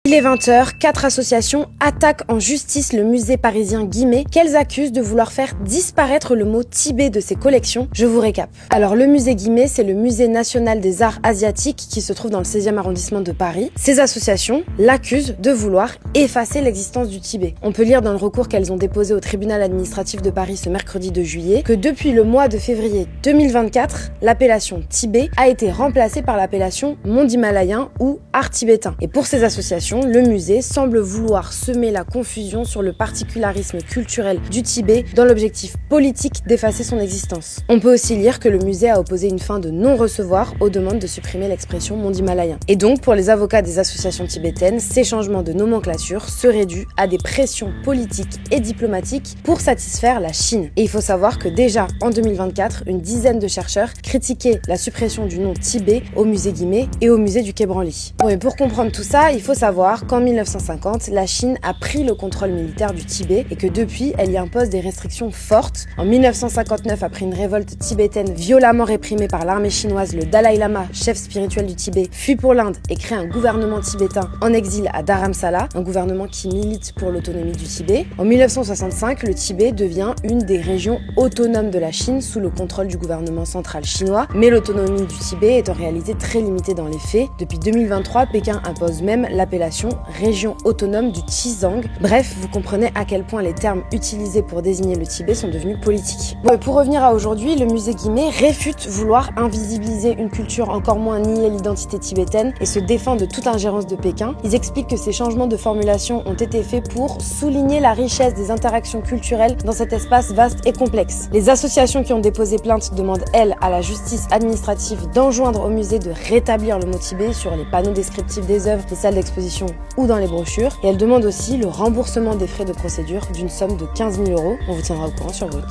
Il est 20h, 4 associations attaquent en justice le musée parisien Guimet qu'elles accusent de vouloir faire disparaître le mot Tibet de ses collections. Je vous récap. Alors le musée Guimet, c'est le musée national des arts asiatiques qui se trouve dans le 16e arrondissement de Paris. Ces associations l'accusent de vouloir effacer l'existence du Tibet. On peut lire dans le recours qu'elles ont déposé au tribunal administratif de Paris ce mercredi 2 juillet que depuis le mois de février 2024, l'appellation Tibet a été remplacée par l'appellation monde himalayen ou art tibétain. Et pour ces associations, le musée semble vouloir semer la confusion sur le particularisme culturel du Tibet dans l'objectif politique d'effacer son existence. On peut aussi lire que le musée a opposé une fin de non-recevoir aux demandes de supprimer l'expression monde himalayen. Et donc, pour les avocats des associations tibétaines, ces changements de nomenclature seraient dus à des pressions politiques et diplomatiques pour satisfaire la Chine. Et il faut savoir que déjà en 2024, une dizaine de chercheurs critiquaient la suppression du nom Tibet au musée Guimet et au musée du Quai Branly. Bon, et pour comprendre tout ça, il faut savoir qu'en 1950, la Chine a pris le contrôle militaire du Tibet et que depuis, elle y impose des restrictions fortes. En 1959, après une révolte tibétaine violemment réprimée par l'armée chinoise, le Dalai Lama, chef spirituel du Tibet, fuit pour l'Inde et crée un gouvernement tibétain en exil à Dharamsala, un gouvernement qui milite pour l'autonomie du Tibet. En 1965, le Tibet devient une des régions autonomes de la Chine sous le contrôle du gouvernement central chinois, mais l'autonomie du Tibet est en réalité très limitée dans les faits. Depuis 2023, Pékin impose même l'appellation région autonome du Xizang. Bref, vous comprenez à quel point les termes utilisés pour désigner le Tibet sont devenus politiques. Bon, et pour revenir à aujourd'hui, le musée Guimet réfute vouloir invisibiliser une culture, encore moins nier l'identité tibétaine et se défend de toute ingérence de Pékin. Ils expliquent que ces changements de formulation ont été faits pour souligner la richesse des interactions culturelles dans cet espace vaste et complexe. Les associations qui ont déposé plainte demandent, elles, à la justice administrative d'enjoindre au musée de rétablir le mot Tibet sur les panneaux descriptifs des œuvres, des salles d'exposition ou dans les brochures. Et elle demande aussi le remboursement des frais de procédure d'une somme de 15 000 €. On vous tiendra au courant sur Brut.